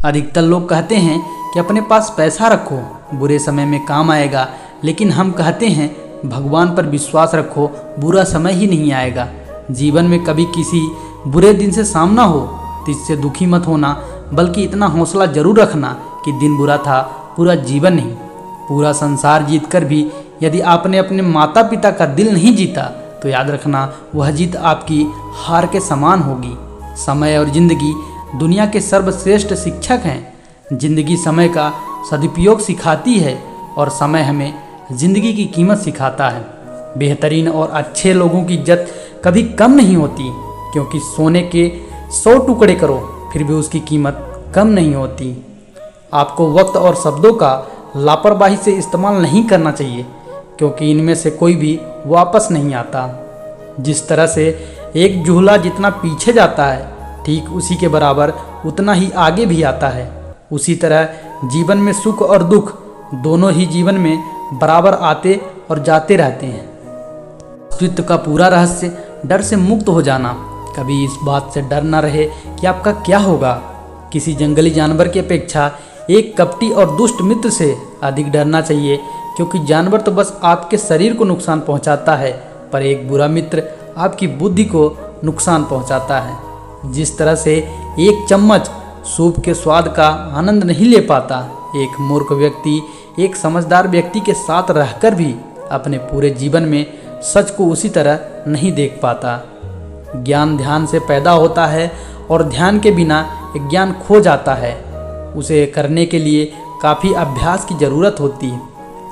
अधिकतर लोग कहते हैं कि अपने पास पैसा रखो, बुरे समय में काम आएगा, लेकिन हम कहते हैं भगवान पर विश्वास रखो, बुरा समय ही नहीं आएगा। जीवन में कभी किसी बुरे दिन से सामना हो तो इससे दुखी मत होना, बल्कि इतना हौसला जरूर रखना कि दिन बुरा था, पूरा जीवन नहीं। पूरा संसार जीतकर भी यदि आपने अपने माता पिता का दिल नहीं जीता तो याद रखना वह जीत आपकी हार के समान होगी। समय और जिंदगी दुनिया के सर्वश्रेष्ठ शिक्षक हैं। जिंदगी समय का सदुपयोग सिखाती है और समय हमें जिंदगी की कीमत सिखाता है। बेहतरीन और अच्छे लोगों की इज्जत कभी कम नहीं होती, क्योंकि सोने के 100 टुकड़े करो फिर भी उसकी कीमत कम नहीं होती। आपको वक्त और शब्दों का लापरवाही से इस्तेमाल नहीं करना चाहिए, क्योंकि इनमें से कोई भी वापस नहीं आता। जिस तरह से एक झूला जितना पीछे जाता है ठीक उसी के बराबर उतना ही आगे भी आता है। उसी तरह जीवन में सुख और दुख दोनों ही जीवन में बराबर आते और जाते रहते हैं। अस्तित्व का पूरा रहस्य डर से मुक्त हो जाना। कभी इस बात से डर न रहे कि आपका क्या होगा। किसी जंगली जानवर की अपेक्षा एक कपटी और दुष्ट मित्र से अधिक डरना चाहिए, क्योंकि जानवर तो बस आपके शरीर को नुकसान पहुंचाता है, पर एक बुरा मित्र आपकी बुद्धि को नुकसान पहुंचाता है। जिस तरह से एक चम्मच सूप के स्वाद का आनंद नहीं ले पाता, एक मूर्ख व्यक्ति एक समझदार व्यक्ति के साथ रहकर भी अपने पूरे जीवन में सच को उसी तरह नहीं देख पाता। ज्ञान ध्यान से पैदा होता है और ध्यान के बिना ज्ञान खो जाता है। उसे करने के लिए काफ़ी अभ्यास की ज़रूरत होती है।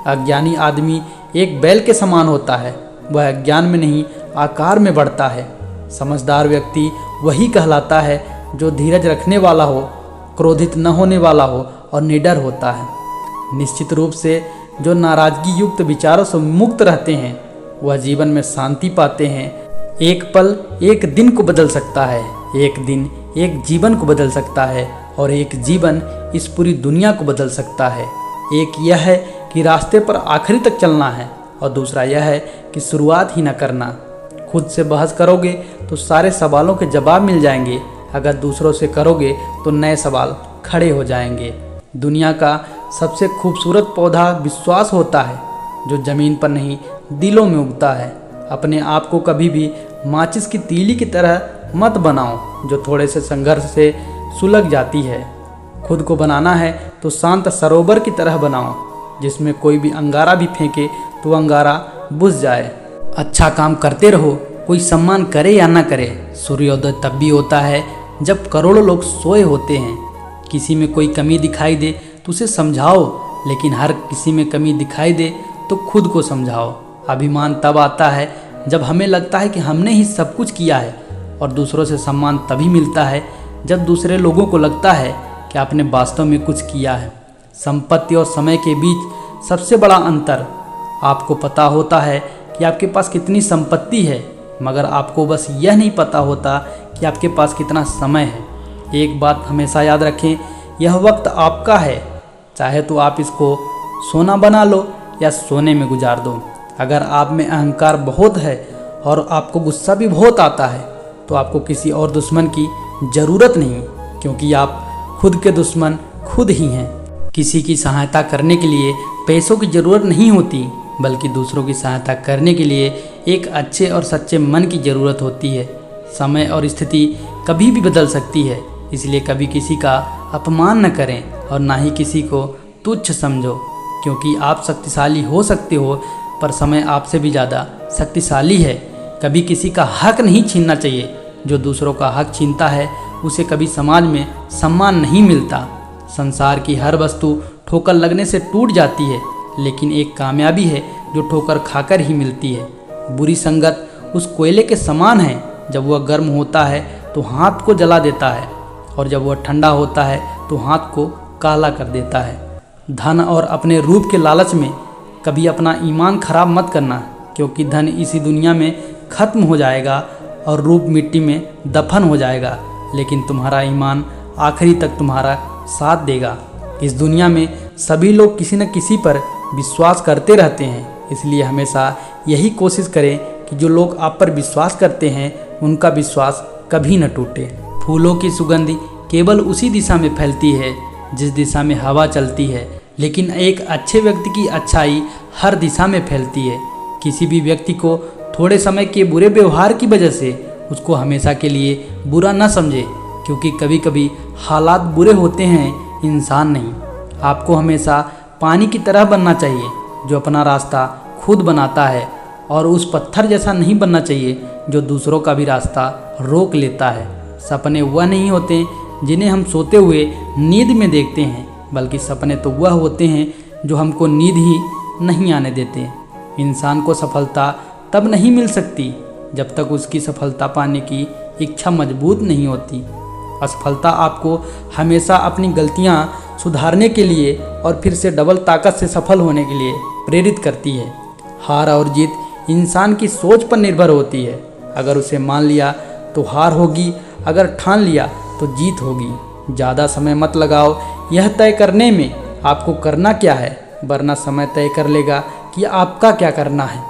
अज्ञानी आदमी एक बैल के समान होता है, वह ज्ञान में नहीं आकार में बढ़ता है। समझदार व्यक्ति वही कहलाता है जो धीरज रखने वाला हो, क्रोधित न होने वाला हो और निडर होता है। निश्चित रूप से जो नाराजगी युक्त विचारों से मुक्त रहते हैं वह जीवन में शांति पाते हैं। एक पल एक दिन को बदल सकता है, एक दिन एक जीवन को बदल सकता है और एक जीवन इस पूरी दुनिया को बदल सकता है। एक यह है कि रास्ते पर आखिरी तक चलना है और दूसरा यह है कि शुरुआत ही न करना। खुद से बहस करोगे तो सारे सवालों के जवाब मिल जाएंगे, अगर दूसरों से करोगे तो नए सवाल खड़े हो जाएंगे। दुनिया का सबसे खूबसूरत पौधा विश्वास होता है, जो ज़मीन पर नहीं दिलों में उगता है। अपने आप को कभी भी माचिस की तीली की तरह मत बनाओ, जो थोड़े से संघर्ष से सुलग जाती है। खुद को बनाना है तो शांत सरोवर की तरह बनाओ, जिसमें कोई भी अंगारा भी फेंके तो अंगारा बुझ जाए। अच्छा काम करते रहो, कोई सम्मान करे या ना करे। सूर्योदय तब भी होता है जब करोड़ों लोग सोए होते हैं। किसी में कोई कमी दिखाई दे तो उसे समझाओ, लेकिन हर किसी में कमी दिखाई दे तो खुद को समझाओ। अभिमान तब आता है जब हमें लगता है कि हमने ही सब कुछ किया है, और दूसरों से सम्मान तभी मिलता है जब दूसरे लोगों को लगता है कि आपने वास्तव में कुछ किया है। संपत्ति और समय के बीच सबसे बड़ा अंतर, आपको पता होता है कि आपके पास कितनी संपत्ति है, मगर आपको बस यह नहीं पता होता कि आपके पास कितना समय है। एक बात हमेशा याद रखें, यह वक्त आपका है, चाहे तो आप इसको सोना बना लो या सोने में गुजार दो। अगर आप में अहंकार बहुत है और आपको गुस्सा भी बहुत आता है तो आपको किसी और दुश्मन की ज़रूरत नहीं, क्योंकि आप खुद के दुश्मन खुद ही हैं। किसी की सहायता करने के लिए पैसों की ज़रूरत नहीं होती, बल्कि दूसरों की सहायता करने के लिए एक अच्छे और सच्चे मन की ज़रूरत होती है। समय और स्थिति कभी भी बदल सकती है, इसलिए कभी किसी का अपमान न करें और ना ही किसी को तुच्छ समझो, क्योंकि आप शक्तिशाली हो सकते हो पर समय आपसे भी ज़्यादा शक्तिशाली है। कभी किसी का हक नहीं छीनना चाहिए। जो दूसरों का हक छीनता है उसे कभी समाज में सम्मान नहीं मिलता। संसार की हर वस्तु ठोकर लगने से टूट जाती है, लेकिन एक कामयाबी है जो ठोकर खाकर ही मिलती है। बुरी संगत उस कोयले के समान है, जब वह गर्म होता है तो हाथ को जला देता है, और जब वह ठंडा होता है तो हाथ को काला कर देता है। धन और अपने रूप के लालच में कभी अपना ईमान खराब मत करना, क्योंकि धन इसी दुनिया में खत्म हो जाएगा और रूप मिट्टी में दफन हो जाएगा, लेकिन तुम्हारा ईमान आखिरी तक तुम्हारा साथ देगा। इस दुनिया में सभी लोग किसी न किसी पर विश्वास करते रहते हैं, इसलिए हमेशा यही कोशिश करें कि जो लोग आप पर विश्वास करते हैं उनका विश्वास कभी न टूटे। फूलों की सुगंध केवल उसी दिशा में फैलती है जिस दिशा में हवा चलती है, लेकिन एक अच्छे व्यक्ति की अच्छाई हर दिशा में फैलती है। किसी भी व्यक्ति को थोड़े समय के बुरे व्यवहार की वजह से उसको हमेशा के लिए बुरा न समझे, क्योंकि कभी कभी हालात बुरे होते हैं, इंसान नहीं। आपको हमेशा पानी की तरह बनना चाहिए जो अपना रास्ता खुद बनाता है, और उस पत्थर जैसा नहीं बनना चाहिए जो दूसरों का भी रास्ता रोक लेता है। सपने वह नहीं होते जिन्हें हम सोते हुए नींद में देखते हैं, बल्कि सपने तो वह होते हैं जो हमको नींद ही नहीं आने देते। इंसान को सफलता तब नहीं मिल सकती जब तक उसकी सफलता पाने की इच्छा मजबूत नहीं होती। असफलता आपको हमेशा अपनी गलतियां सुधारने के लिए और फिर से डबल ताकत से सफल होने के लिए प्रेरित करती है। हार और जीत इंसान की सोच पर निर्भर होती है। अगर उसे मान लिया तो हार होगी, अगर ठान लिया तो जीत होगी। ज़्यादा समय मत लगाओ यह तय करने में आपको करना क्या है, वरना समय तय कर लेगा कि आपका क्या करना है।